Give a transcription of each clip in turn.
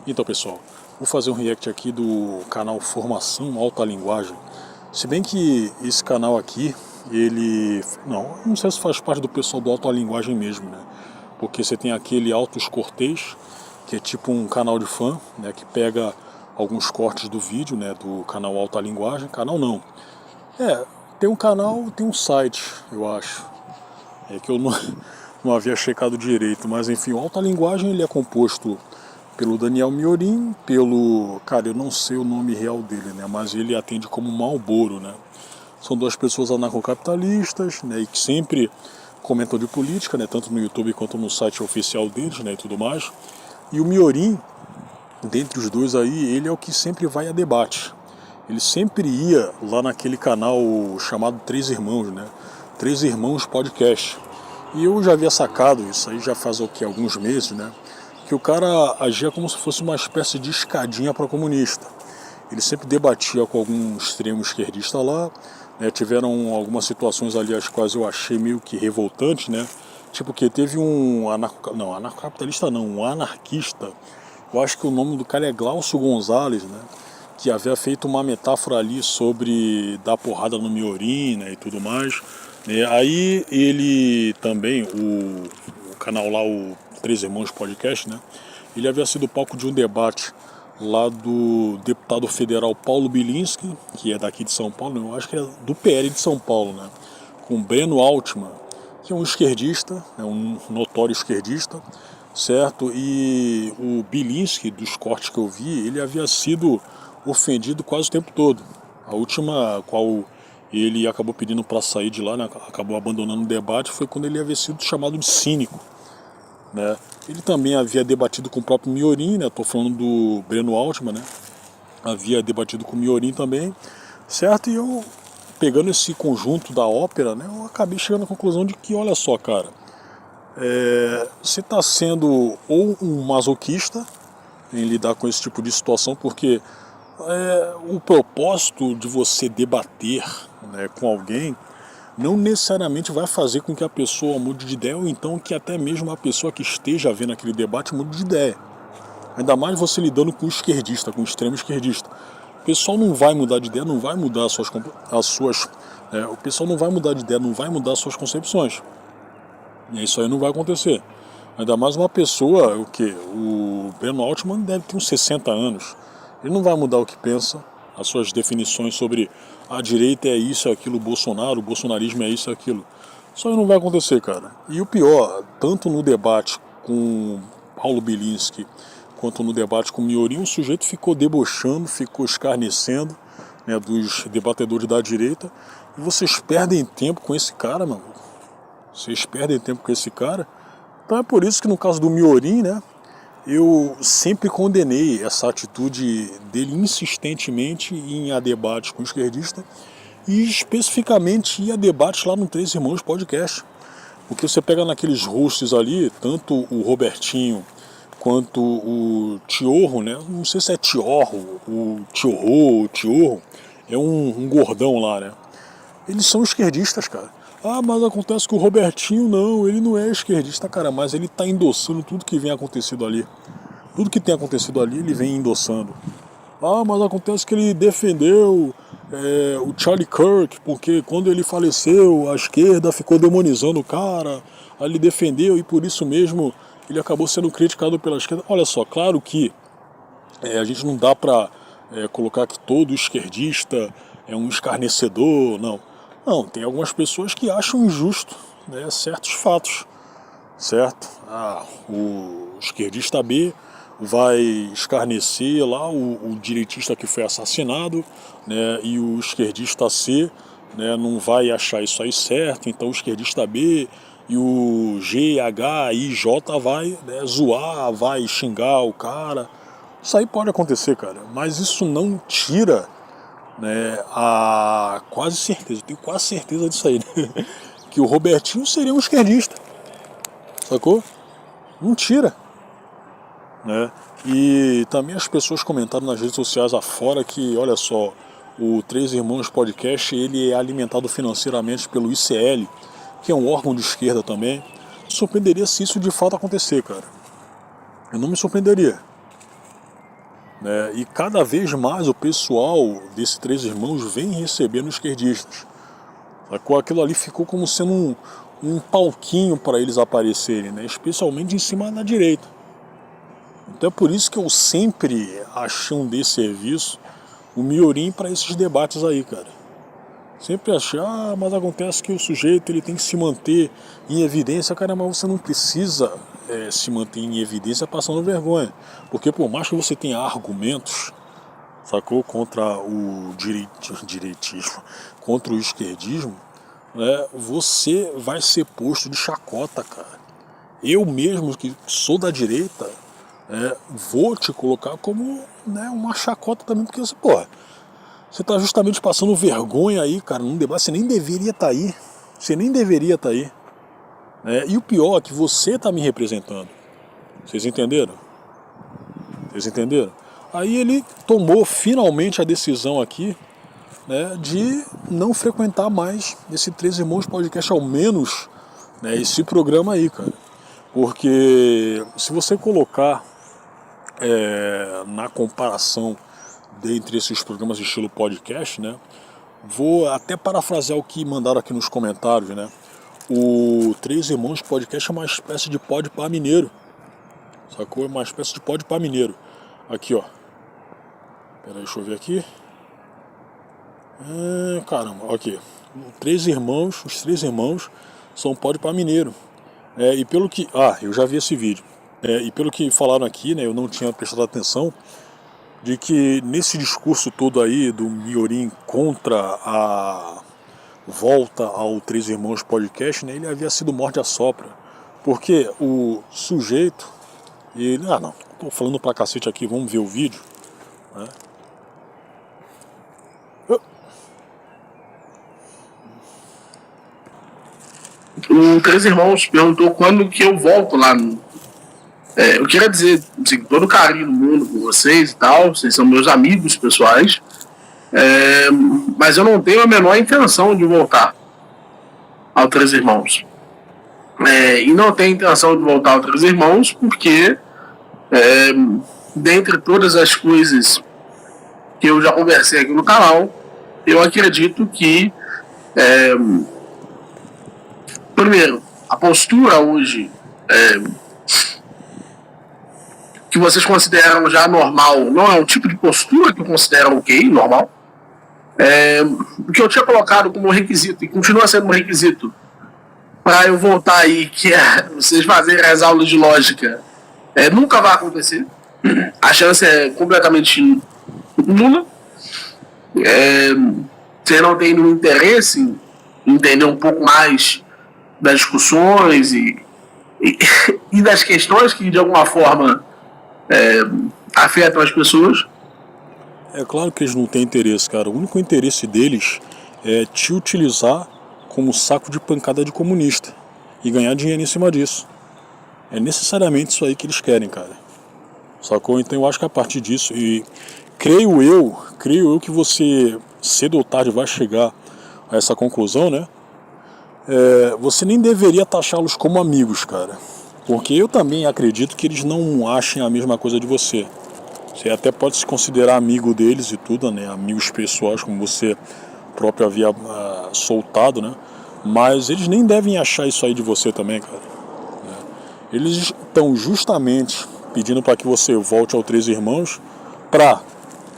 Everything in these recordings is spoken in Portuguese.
Então, pessoal, vou fazer um react aqui do canal Formação Alta Linguagem. Se bem que esse canal aqui, ele... não sei se faz parte do pessoal do Alta Linguagem mesmo, né? Porque você tem aquele Altos Cortês, que é tipo um canal de fã, né? Que pega alguns cortes do vídeo, né? Do canal Alta Linguagem. Canal não. Tem um canal, tem um site, eu acho. É que eu não havia checado direito, mas enfim, o Alta Linguagem ele é composto pelo Daniel Miorim, cara, eu não sei o nome real dele, né, mas ele atende como Malboro, né. São duas pessoas anarcocapitalistas, né, e que sempre comentam de política, né, tanto no YouTube quanto no site oficial deles, né, e tudo mais. E o Miorim, dentre os dois aí, ele é o que sempre vai a debate. Ele sempre ia lá naquele canal chamado Três Irmãos, né, Três Irmãos Podcast. E eu já havia sacado isso aí já faz o que, alguns meses, né? Que o cara agia como se fosse uma espécie de escadinha para comunista. Ele sempre debatia com algum extremo esquerdista lá, né? Tiveram algumas situações ali as quais eu achei meio que revoltantes, né? Tipo que teve um anarcocapitalista não, um anarquista, eu acho que o nome do cara é Glaucio Gonzalez, né? Que havia feito uma metáfora ali sobre dar porrada no Miorim, né, e tudo mais. Aí ele também, o canal lá, o Três Irmãos Podcast, né, ele havia sido palco de um debate lá do deputado federal Paulo Bilinski, que é daqui de São Paulo, eu acho que é do PL de São Paulo, né, com Breno Altman, que é um esquerdista, é um notório esquerdista, certo? E o Bilinski, dos cortes que eu vi, ele havia sido ofendido quase o tempo todo. A última qual ele acabou pedindo para sair de lá, né, acabou abandonando o debate, foi quando ele havia sido chamado de cínico, né? Ele também havia debatido com o próprio Miorim, né? Estou falando do Breno Altman, né? Havia debatido com o Miorim também, certo? E eu, pegando esse conjunto da ópera, né, eu acabei chegando à conclusão de que, olha só, cara, você está sendo ou um masoquista em lidar com esse tipo de situação, porque o propósito de você debater, né, com alguém não necessariamente vai fazer com que a pessoa mude de ideia, ou então que até mesmo a pessoa que esteja vendo aquele debate mude de ideia. Ainda mais você lidando com o esquerdista, com o extremo esquerdista. O pessoal não vai mudar de ideia, não vai mudar o pessoal não vai mudar de ideia, não vai mudar as suas concepções. E isso aí não vai acontecer. Ainda mais uma pessoa, o Ben Altman deve ter uns 60 anos. Ele não vai mudar o que pensa, as suas definições sobre a direita é isso, é aquilo, o bolsonarismo é isso, é aquilo. Isso aí não vai acontecer, cara. E o pior, tanto no debate com Paulo Bilinski, quanto no debate com o Miorim, o sujeito ficou debochando, ficou escarnecendo, né, dos debatedores da direita. E vocês perdem tempo com esse cara, mano. Vocês perdem tempo com esse cara. Então é por isso que no caso do Miorim, né, eu sempre condenei essa atitude dele insistentemente em ir a debate com o esquerdista e especificamente ir a debate lá no Três Irmãos Podcast. Porque você pega naqueles hosts ali, tanto o Robertinho quanto o Tiorro, né? Não sei se é Tiorro, o Tiorro, é um gordão lá, né? Eles são esquerdistas, cara. Ah, mas acontece que o Robertinho não, ele não é esquerdista, cara, mas ele tá endossando tudo que vem acontecido ali. Tudo que tem acontecido ali, ele vem endossando. Ah, mas acontece que ele defendeu o Charlie Kirk, porque quando ele faleceu, a esquerda ficou demonizando o cara, aí ele defendeu e por isso mesmo ele acabou sendo criticado pela esquerda. Olha só, claro que a gente não dá pra colocar que todo esquerdista é um escarnecedor, não. Não, tem algumas pessoas que acham injusto, né, certos fatos, certo? O esquerdista B vai escarnecer lá o direitista que foi assassinado, né, e o esquerdista C, né, não vai achar isso aí certo, então o esquerdista B e o G, H, I, J vai, né, zoar, vai xingar o cara. Isso aí pode acontecer, cara, mas isso não tira, né, a quase certeza, eu tenho quase certeza disso aí, né, que o Robertinho seria um esquerdista, sacou? Não tira, né? E também as pessoas comentaram nas redes sociais afora que, olha só, o Três Irmãos Podcast ele é alimentado financeiramente pelo ICL, que é um órgão de esquerda também. Me surpreenderia se isso de fato acontecer, cara. Eu não me surpreenderia. né? E cada vez mais o pessoal desses três irmãos vem recebendo esquerdistas. Sacou? Aquilo ali ficou como sendo um palquinho para eles aparecerem, né? Especialmente em cima da direita. Então é por isso que eu sempre achei um desserviço o Miorim para esses debates aí, cara. Sempre achei, mas acontece que o sujeito ele tem que se manter em evidência. Cara, mas você não precisa se manter em evidência passando vergonha. Porque por mais que você tenha argumentos, sacou, contra o direitismo, contra o esquerdismo, né, você vai ser posto de chacota, cara. Eu mesmo, que sou da direita, vou te colocar como, né, uma chacota também, porque você, porra, você está justamente passando vergonha aí, cara, num debate. Você nem deveria estar aí. Você nem deveria estar aí. E o pior é que você está me representando. Vocês entenderam? Vocês entenderam? Aí ele tomou finalmente a decisão aqui, né, de não frequentar mais esse Três Irmãos Podcast, ao menos, né, esse programa aí, cara. Porque se você colocar na comparação dentre esses programas de estilo podcast, né? Vou até parafrasear o que mandaram aqui nos comentários, né? O Três Irmãos Podcast é uma espécie de podpah mineiro. Sacou? É uma espécie de podpah mineiro. Aqui, ó. Peraí, deixa eu ver aqui. Caramba, aqui. Os Três Irmãos são podpah mineiro. E pelo que... eu já vi esse vídeo. E pelo que falaram aqui, né? Eu não tinha prestado atenção, de que nesse discurso todo aí do Miorim contra a volta ao Três Irmãos Podcast, né, ele havia sido morde-a-sopra. Porque o sujeito, ele... não, tô falando pra cacete aqui, vamos ver o vídeo, né? O Três Irmãos perguntou quando que eu volto lá no... eu queria dizer, assim, todo carinho do mundo por vocês e tal, vocês são meus amigos pessoais, mas eu não tenho a menor intenção de voltar ao Três Irmãos. E não tenho intenção de voltar ao Três Irmãos porque, dentre todas as coisas que eu já conversei aqui no canal, eu acredito que, primeiro, a postura hoje... que vocês consideram já normal, não é um tipo de postura que eu considero ok, normal. O que eu tinha colocado como requisito, e continua sendo um requisito, para eu voltar aí, que é vocês fazerem as aulas de lógica, nunca vai acontecer. A chance é completamente nula. Você não tem nenhum interesse em entender um pouco mais das discussões e das questões que, de alguma forma, afetam as pessoas. É claro que eles não têm interesse, cara. O único interesse deles é te utilizar como saco de pancada de comunista e ganhar dinheiro em cima disso. É necessariamente isso aí que eles querem, cara. Sacou? Então eu acho que a partir disso, e creio eu que você cedo ou tarde vai chegar a essa conclusão, né? Você nem deveria taxá-los como amigos, cara. Porque eu também acredito que eles não achem a mesma coisa de você. Você até pode se considerar amigo deles e tudo, né? Amigos pessoais, como você próprio havia soltado, né? Mas eles nem devem achar isso aí de você também, cara. Eles estão justamente pedindo para que você volte ao Três Irmãos para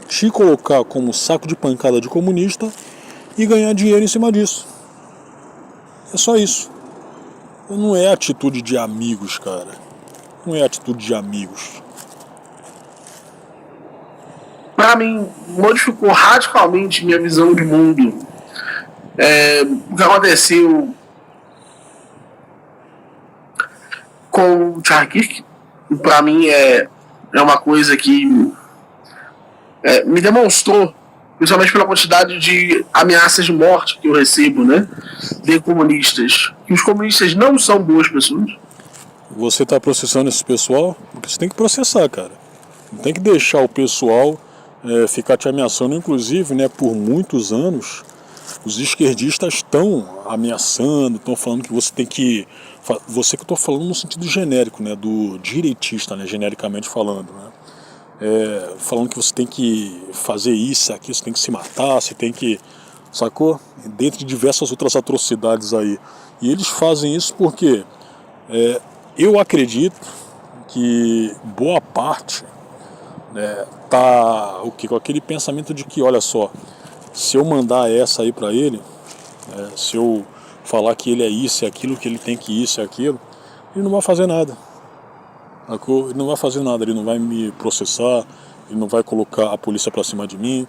te colocar como saco de pancada de comunista e ganhar dinheiro em cima disso. É só isso. Não é atitude de amigos, cara. Não é atitude de amigos. Para mim, modificou radicalmente minha visão de mundo. O que aconteceu com o Charles Kirk, para mim é uma coisa que me demonstrou, principalmente pela quantidade de ameaças de morte que eu recebo, né, de comunistas. Que os comunistas não são boas pessoas. Você está processando esse pessoal? Porque você tem que processar, cara. Não tem que deixar o pessoal ficar te ameaçando. Inclusive, né, por muitos anos, os esquerdistas estão ameaçando, estão falando que você tem que... Você que eu estou falando no sentido genérico, né, do direitista, né, genericamente falando, né? falando que você tem que fazer isso, aquilo, você tem que se matar, você tem que, sacou? Dentre diversas outras atrocidades aí. E eles fazem isso porque eu acredito que boa parte tá com aquele pensamento de que, olha só, se eu mandar essa aí pra ele, se eu falar que ele é isso e aquilo, que ele tem que isso e aquilo, ele não vai fazer nada. Ele não vai fazer nada, ele não vai me processar, ele não vai colocar a polícia pra cima de mim.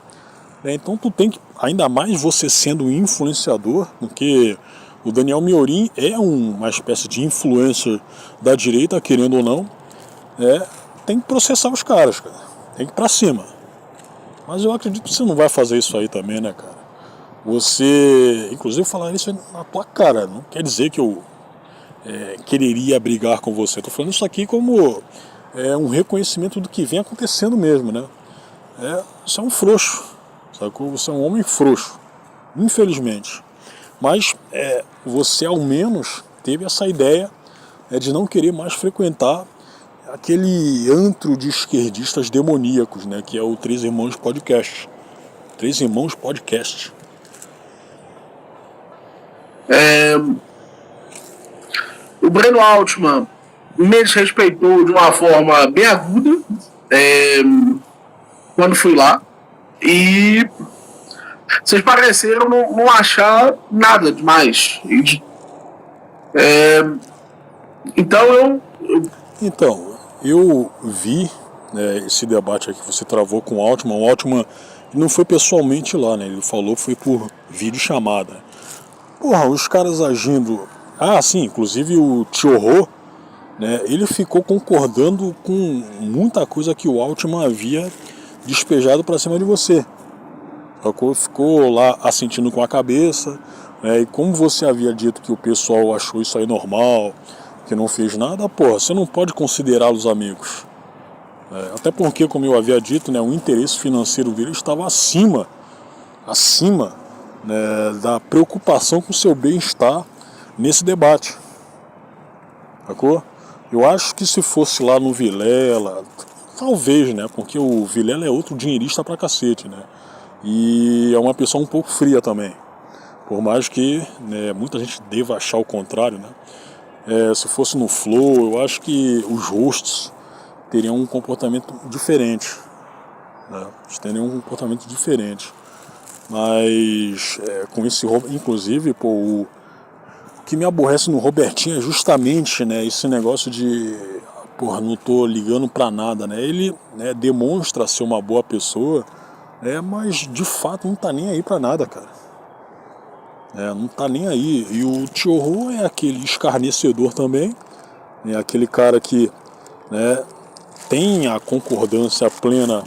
Então tu tem que, ainda mais você sendo influenciador, porque o Daniel Miorin é uma espécie de influencer da direita, querendo ou não, tem que processar os caras, cara. Tem que ir pra cima. Mas eu acredito que você não vai fazer isso aí também, né, cara? Você, inclusive, falar isso na tua cara, não quer dizer que eu quereria brigar com você. Tô falando isso aqui como um reconhecimento do que vem acontecendo mesmo, né? Você é um frouxo, sacou? Você é um homem frouxo, infelizmente. Mas você ao menos teve essa ideia de não querer mais frequentar aquele antro de esquerdistas demoníacos, né? Que é o Três Irmãos Podcast. Três Irmãos Podcast. O Breno Altman me desrespeitou de uma forma bem aguda quando fui lá. E vocês pareceram não achar nada demais. Então eu vi esse debate aqui que você travou com o Altman. O Altman não foi pessoalmente lá, né? Ele falou que foi por videochamada. Porra, os caras agindo... Ah, sim, inclusive o Tio, né? Ele ficou concordando com muita coisa que o Altman havia despejado pra cima de você. Ficou lá assentindo com a cabeça, né? E como você havia dito que o pessoal achou isso aí normal, que não fez nada, porra, você não pode considerá-los amigos. Até porque, como eu havia dito, né, o interesse financeiro dele estava acima, né, da preocupação com o seu bem-estar nesse debate. Sacou? Eu acho que se fosse lá no Vilela, talvez, né, porque o Vilela é outro dinheirista pra cacete, né, e é uma pessoa um pouco fria também. Por mais que, né, muita gente deva achar o contrário, né. Se fosse no Flow, eu acho que os hosts teriam um comportamento diferente, né? Eles teriam um comportamento diferente. Mas com esse, inclusive, pô, o que me aborrece no Robertinho é justamente, né, esse negócio de, porra, não tô ligando pra nada, né? Ele, né, demonstra ser uma boa pessoa, mas de fato não tá nem aí pra nada, cara. Não tá nem aí. E o Tio é aquele escarnecedor também, é aquele cara que, né, tem a concordância plena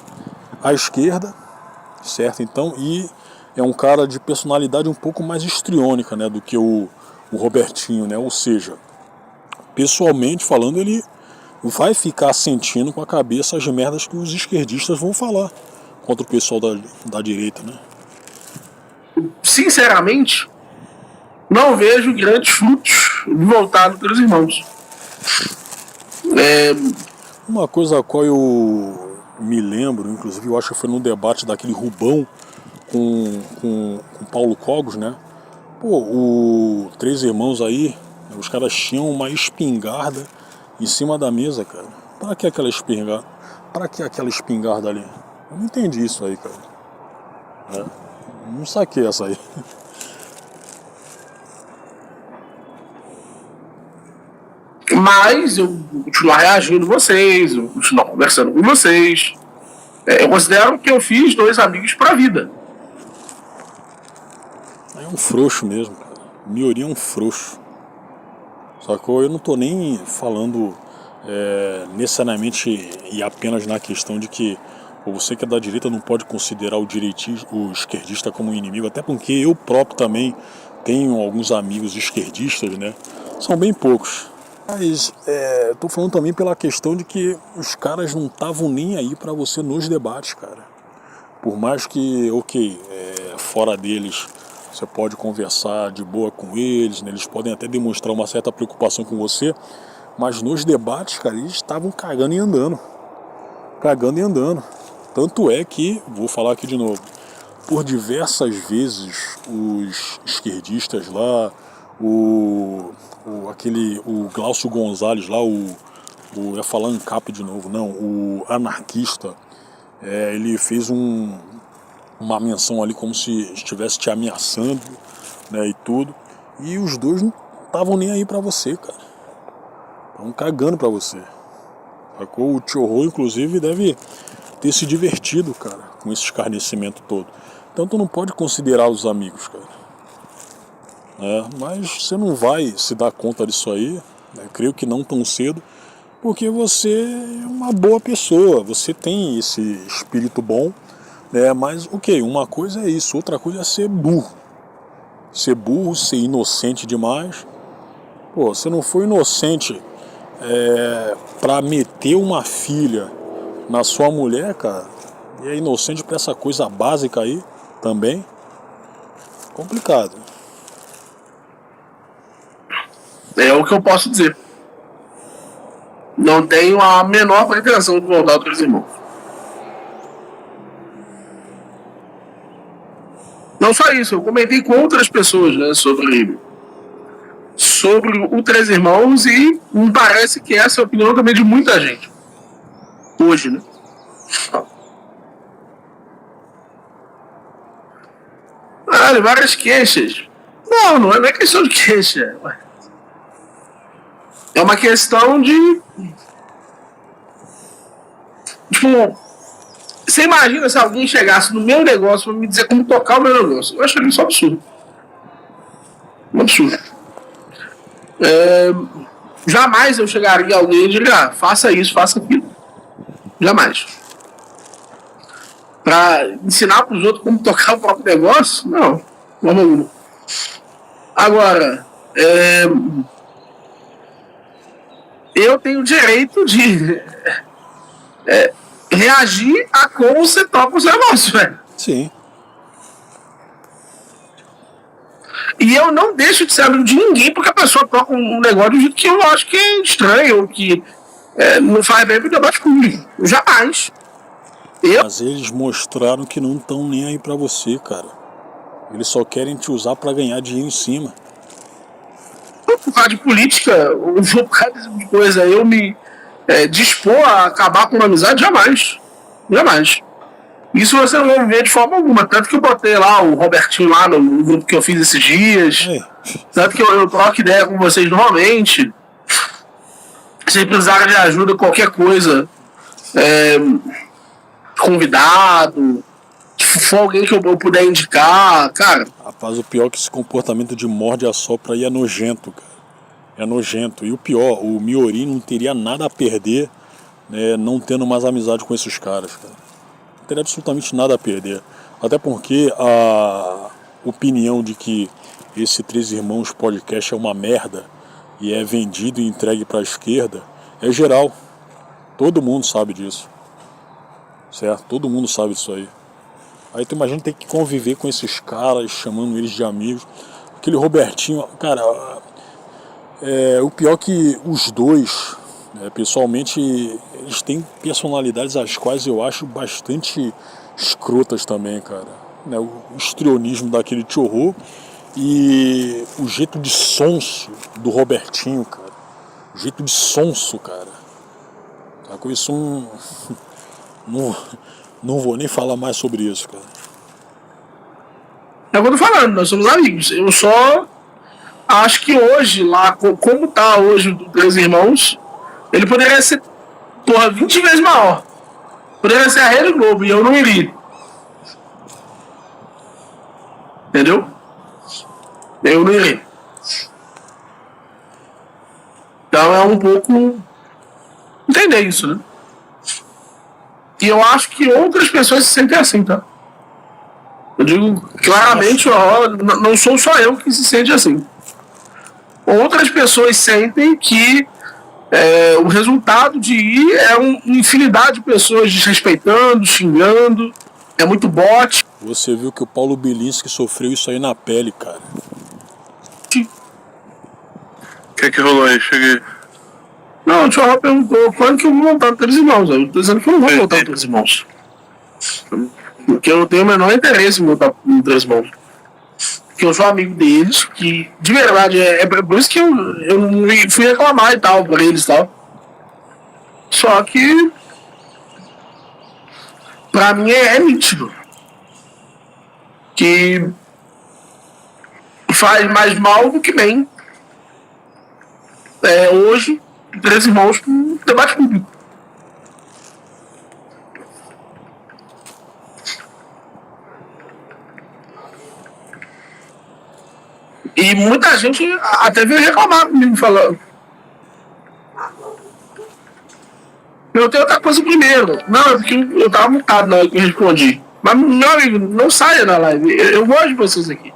à esquerda, certo? Então, e é um cara de personalidade um pouco mais histriônica, né, do que o Robertinho, né? Ou seja, pessoalmente falando, ele vai ficar sentindo com a cabeça as merdas que os esquerdistas vão falar contra o pessoal da direita, né? Sinceramente, não vejo grandes frutos voltados pelos irmãos. Uma coisa a qual eu me lembro, inclusive eu acho que foi no debate daquele Rubão com Paulo Cogos, né? Pô, o Três Irmãos aí, os caras tinham uma espingarda em cima da mesa, cara. Pra que aquela espingarda? Pra que aquela espingarda ali? Eu não entendi isso aí, cara. Não saquei essa aí. Mas eu vou continuar reagindo vocês, eu vou continuar conversando com vocês. Eu considero que eu fiz 2 amigos pra vida. É um frouxo mesmo, cara. Miorinho é um frouxo. Sacou? Eu não tô nem falando necessariamente e apenas na questão de que você que é da direita não pode considerar o esquerdista como um inimigo, até porque eu próprio também tenho alguns amigos esquerdistas, né? São bem poucos. Mas tô falando também pela questão de que os caras não estavam nem aí pra você nos debates, cara. Por mais que, fora deles você pode conversar de boa com eles, né? Eles podem até demonstrar uma certa preocupação com você, mas nos debates, cara, eles estavam cagando e andando. cagando e andando. Tanto é que, vou falar aqui de novo, por diversas vezes os esquerdistas lá, o Glaucio Gonzalez lá, eu ia falar ANCAP de novo, não, o anarquista, ele fez uma menção ali como se estivesse te ameaçando, né, e tudo, e os dois não estavam nem aí pra você, cara, estavam cagando pra você, sacou? O Tchorro, inclusive, deve ter se divertido, cara, com esse escarnecimento todo. Então tu não pode considerar os amigos, cara. Mas você não vai se dar conta disso aí, né? Creio que não tão cedo, porque você é uma boa pessoa, você tem esse espírito bom, né? Mas ok, uma coisa é isso, outra coisa é ser burro. Ser burro, ser inocente demais. Pô, você não foi inocente pra meter uma filha na sua mulher, cara, e é inocente pra essa coisa básica aí também. Complicado. É o que eu posso dizer. Não tenho a menor pretensão de voltar ao Três Irmãos. Não só isso, eu comentei com outras pessoas, né, sobre o Três Irmãos e me parece que essa é a opinião também de muita gente. Hoje, né? Várias queixas. Não é questão de queixa. É uma questão de... Tipo, você imagina se alguém chegasse no meu negócio pra me dizer como tocar o meu negócio. Eu acharia isso um absurdo. Um absurdo. Jamais eu chegaria a alguém e diria, faça isso, faça aquilo. Jamais. Pra ensinar pros outros como tocar o próprio negócio? Não. Não. Agora, eu tenho o direito de reagir a como você toca os negócios, velho. Sim. E eu não deixo de ser amigo de ninguém porque a pessoa toca um negócio do jeito que eu acho que é estranho ou que não faz bem pro debate público. Jamais. Mas eles mostraram que não estão nem aí pra você, cara. Eles só querem te usar pra ganhar dinheiro em cima. Por causa de política, ou por causa desse tipo de coisa, eu me dispor a acabar com uma amizade, jamais. Jamais. Isso você não vai ver de forma alguma. Tanto que eu botei lá o Robertinho lá no grupo que eu fiz esses dias. Tanto que eu troco ideia com vocês normalmente. Se precisar de ajuda, qualquer coisa. Convidado. Se for alguém que eu puder indicar, cara. Rapaz, o pior é que esse comportamento de morde a sopra aí é nojento, cara. É nojento. E o pior, o Miorim não teria nada a perder, né, não tendo mais amizade com esses caras, cara. Não teria absolutamente nada a perder. Até porque a opinião de que esse Três Irmãos podcast é uma merda e é vendido e entregue pra esquerda é geral. Todo mundo sabe disso. Certo? Todo mundo sabe disso aí. Aí tu imagina ter que conviver com esses caras, chamando eles de amigos. Aquele Robertinho, cara, o pior que os dois, pessoalmente, eles têm personalidades as quais eu acho bastante escrotas também, cara. O histrionismo daquele Tchorro e o jeito de sonso do Robertinho, cara. O jeito de sonso, cara. Tá com isso Não vou nem falar mais sobre isso, cara. É o que eu tô falando, nós somos amigos. Eu só acho que hoje, lá, como tá hoje o Três Irmãos, ele poderia ser, 20 vezes maior. Poderia ser a Rede Globo e eu não iria. Entendeu? Eu não iria. Então é um pouco entender isso, né? E eu acho que outras pessoas se sentem assim, tá? Eu digo claramente, não sou só eu que se sente assim. Outras pessoas sentem que o resultado de ir é uma infinidade de pessoas desrespeitando, xingando, é muito bote. Você viu que o Paulo Bilinski sofreu isso aí na pele, cara. O que rolou aí? Cheguei. Não, o tio Raul perguntou quando que eu vou voltar no Três Irmãos. Eu tô dizendo que eu não vou voltar no Três Irmãos. Porque eu não tenho o menor interesse em voltar no Três Irmãos. Porque eu sou amigo deles, que de verdade é por isso que eu fui reclamar e tal pra eles e tal. Só que pra mim é nítido que faz mais mal do que bem. Hoje, Três Irmãos com debate público. E muita gente até veio reclamar comigo, falando. Eu tenho outra coisa primeiro. Não, é porque eu tava mutado na hora que eu respondi. Mas, meu amigo, não saia da live. Eu gosto de vocês aqui.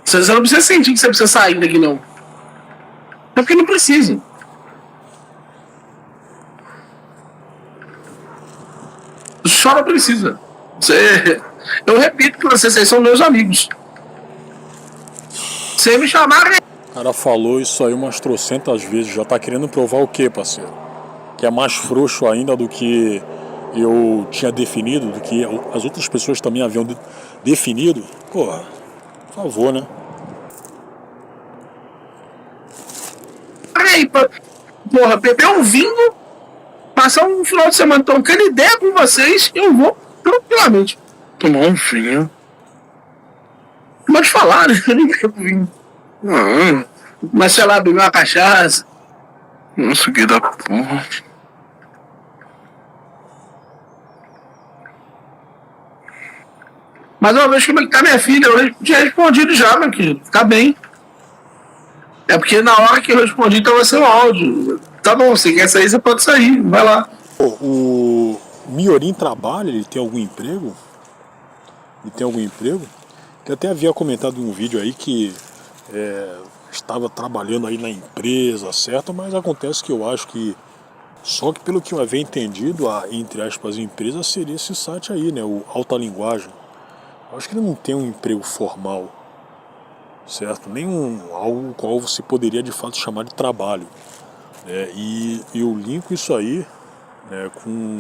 Você não precisa sentir que você precisa sair daqui, não. É porque não precisa. Só não precisa. Eu repito pra vocês são meus amigos. Você me chamar. O cara falou isso aí umas trocentas vezes. Já tá querendo provar o quê, parceiro? Que é mais frouxo ainda do que eu tinha definido, do que as outras pessoas também haviam definido. Porra, por favor, né? Aí, porra, beber um vinho, passar um final de semana trocando ideia com vocês, eu vou tranquilamente tomar um vinho. Pode falar, né? Eu nem bebo vinho. Mas sei lá, beber uma cachaça. Nossa, que da porra. Mas uma vez que tá minha filha, eu tinha respondido já, meu querido. Tá bem. É porque na hora que eu respondi tava sem áudio. Tá bom, você quer sair, você pode sair. Vai lá. O Miorim trabalha, ele tem algum emprego? Que até havia comentado em um vídeo aí que estava trabalhando aí na empresa, certo? Mas acontece que eu acho que só que pelo que eu havia entendido, entre aspas, empresa seria esse site aí, né? O Alta Linguagem. Eu acho que ele não tem um emprego formal, certo? Nem algo qual você poderia de fato chamar de trabalho. E eu linko isso aí com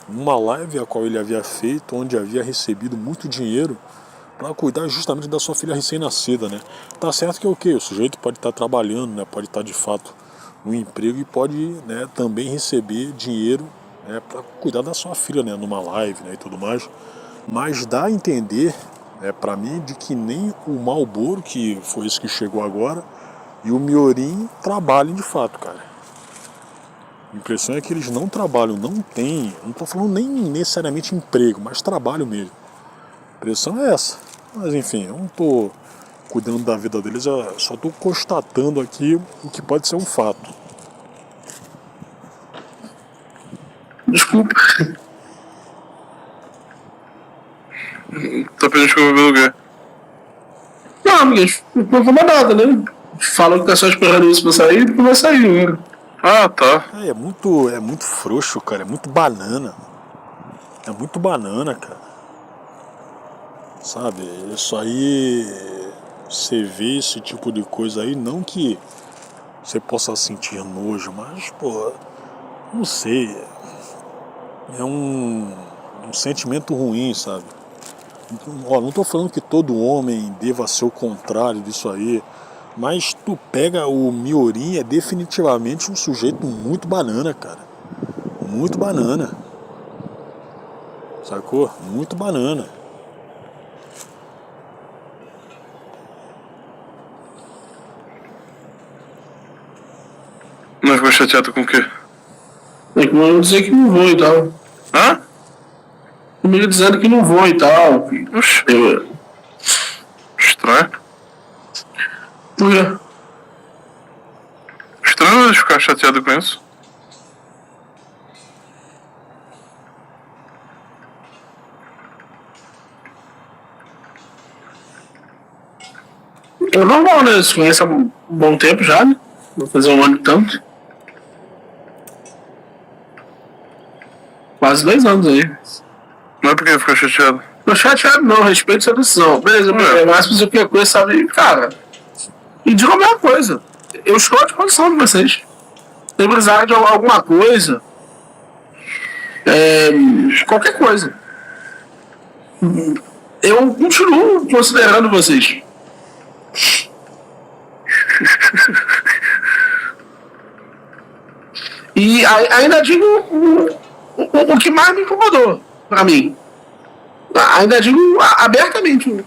uma live a qual ele havia feito, onde havia recebido muito dinheiro para cuidar justamente da sua filha recém-nascida, né? Tá certo que é o quê? O sujeito pode estar trabalhando, né? Pode estar de fato no emprego e pode, né, também receber dinheiro, né, para cuidar da sua filha, né, numa live, né, e tudo mais. Mas dá a entender, para mim, de que nem o Malboro, que foi esse que chegou agora, e o Miorim trabalham de fato, cara. A impressão é que eles não trabalham, não tem, não tô falando nem necessariamente emprego, mas trabalho mesmo. A impressão é essa. Mas enfim, eu não tô cuidando da vida deles, eu só tô constatando aqui o que pode ser um fato. Desculpa. Tá pedindo desculpa pelo quê? Não, amigas, não foi nada, né? Falam que tá só esperando isso pra sair, porque vai sair, né? Ah, tá. É muito frouxo, cara, é muito banana. É muito banana, cara. Sabe, isso aí, você vê esse tipo de coisa aí, não que você possa sentir nojo, mas, pô, não sei, é um sentimento ruim, sabe? Ó, não tô falando que todo homem deva ser o contrário disso aí, mas tu pega o Miorim, é definitivamente um sujeito muito banana, cara. Muito banana. Sacou? Muito banana. Mas ficou chateado com o quê? É que eu dizer que não vou e tal. Hã? Comigo dizendo que não vou e tal. Oxi. Estranho. Por quê? Estranho eles ficar chateado com isso. É normal, né? Você conhece há um bom tempo já, né? Vou fazer um ano e tanto. Quase 2 anos aí. Não é porque ficou chateado? Não chateado não, respeito essa decisão. Beleza, mas se qualquer coisa, sabe, cara. E digo a mesma coisa. Eu estou à disposição de vocês. Se precisar de alguma coisa, qualquer coisa. Eu continuo considerando vocês. E ainda digo o que mais me incomodou pra mim. Ainda digo abertamente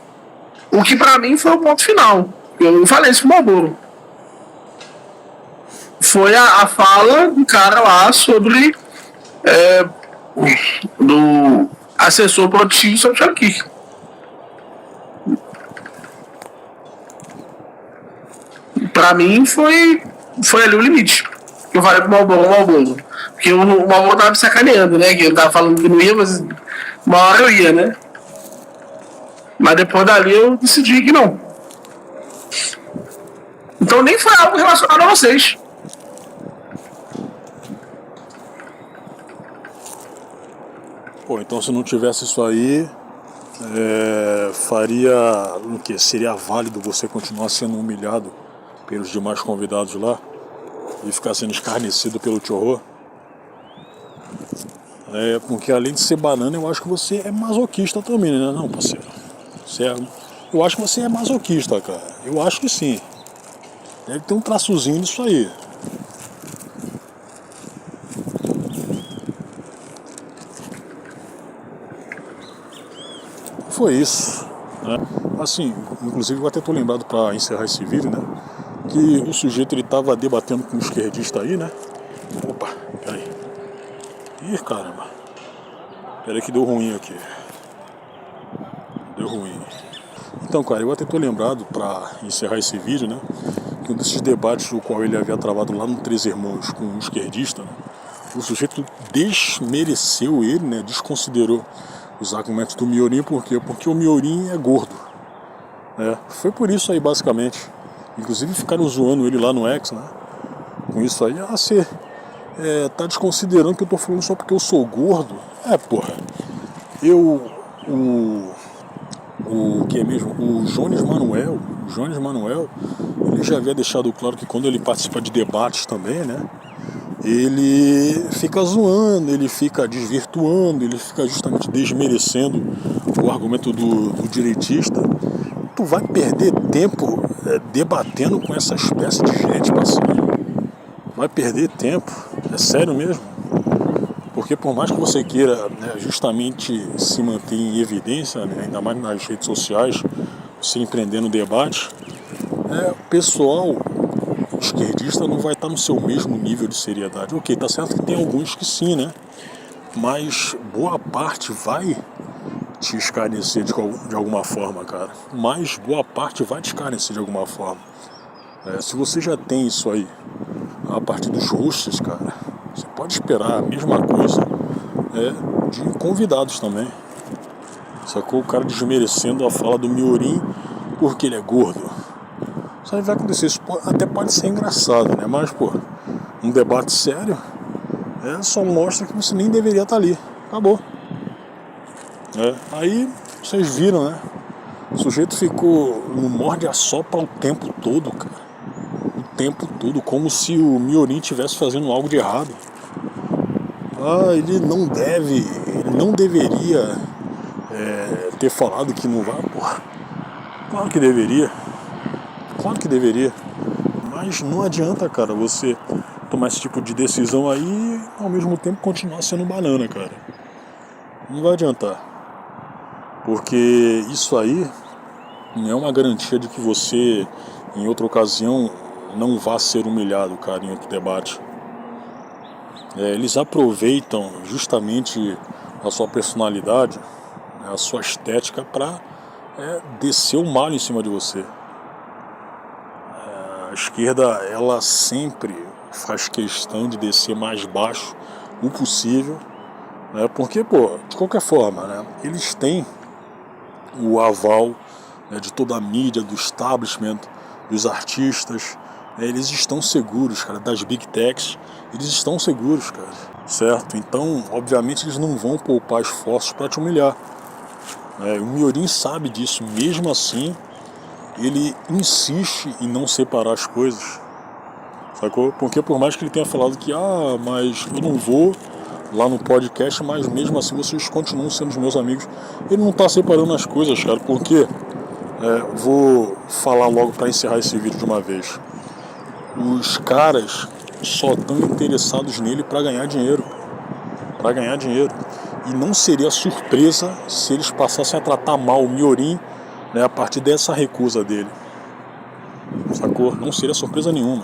o que pra mim foi o ponto final. Eu falei isso pro Malboro. Foi a fala do cara lá sobre do assessor produtivo sobre o Charlie. Pra mim foi ali o limite. Eu falei pro Malboro. Porque o Malboro tava me sacaneando, né? Que ele tava falando que não ia, mas uma hora eu ia, né? Mas depois dali eu decidi que não. Então nem foi algo relacionado a vocês. Pô, então se não tivesse isso aí, faria o quê? Seria válido você continuar sendo humilhado pelos demais convidados lá e ficar sendo escarnecido pelo Chorro? Porque além de ser banana, eu acho que você é masoquista também, né? Não, parceiro. Eu acho que você é masoquista, cara. Eu acho que sim. Deve ter um traçozinho nisso aí. Foi isso, né? Assim, inclusive eu até tô lembrado pra encerrar esse vídeo, né? Que o sujeito ele tava debatendo com um esquerdista aí, né? Opa, peraí. Ih, caramba. Peraí que deu ruim aqui. Deu ruim. Então, cara, eu até tô lembrado pra encerrar esse vídeo, né? Que um desses debates o qual ele havia travado lá no Três Irmãos com um esquerdista, né? O sujeito desmereceu ele, né? Desconsiderou os argumentos do Miorim, por quê? Porque o Miorim é gordo, né? Foi por isso aí, basicamente. Inclusive ficaram zoando ele lá no X, né? Com isso aí, você tá desconsiderando que eu tô falando só porque eu sou gordo? Porra. O que é mesmo? O Jones Manuel, ele já havia deixado claro que quando ele participa de debates também, né? Ele fica zoando, ele fica desvirtuando, ele fica justamente desmerecendo o argumento do direitista. Tu vai perder tempo debatendo com essa espécie de gente, parceiro. Vai perder tempo, é sério mesmo. Porque por mais que você queira, né, justamente se manter em evidência, né, ainda mais nas redes sociais, se empreender no debate, o pessoal esquerdista não vai estar no seu mesmo nível de seriedade. Ok, tá certo que tem alguns que sim, né? Mas boa parte vai te escarnecer de alguma forma, cara. Mas boa parte vai te escarnecer de alguma forma. Se você já tem isso aí a partir dos hosts, cara, você pode esperar a mesma coisa de convidados também. Sacou? O cara desmerecendo a fala do Miorim porque ele é gordo. Isso aí vai acontecer, isso até pode ser engraçado, né? Mas, pô, um debate sério só mostra que você nem deveria estar ali. Acabou. Aí vocês viram, né? O sujeito ficou no morde-a-sopra o tempo todo, cara. O tempo todo, como se o Miorim estivesse fazendo algo de errado. Ele não deveria ter falado que não vai, porra. Claro que deveria. Mas não adianta, cara, você tomar esse tipo de decisão aí e ao mesmo tempo continuar sendo banana, cara. Não vai adiantar. Porque isso aí não é uma garantia de que você, em outra ocasião, não vá ser humilhado, cara, em outro debate. Eles aproveitam justamente a sua personalidade, a sua estética para descer o malho em cima de você. A esquerda, ela sempre faz questão de descer mais baixo o possível, né? Porque, pô, de qualquer forma, né, eles têm o aval, né, de toda a mídia, do establishment, dos artistas, eles estão seguros, cara, das big techs, eles estão seguros, cara, certo? Então, obviamente, eles não vão poupar esforços para te humilhar. O Miorim sabe disso, mesmo assim, ele insiste em não separar as coisas, sacou? Porque por mais que ele tenha falado que, mas eu não vou lá no podcast, mas mesmo assim vocês continuam sendo os meus amigos, ele não tá separando as coisas, cara, porque, vou falar logo pra encerrar esse vídeo de uma vez, os caras só estão interessados nele pra ganhar dinheiro, e não seria surpresa se eles passassem a tratar mal o Miorin, né, a partir dessa recusa dele, sacou? Não seria surpresa nenhuma.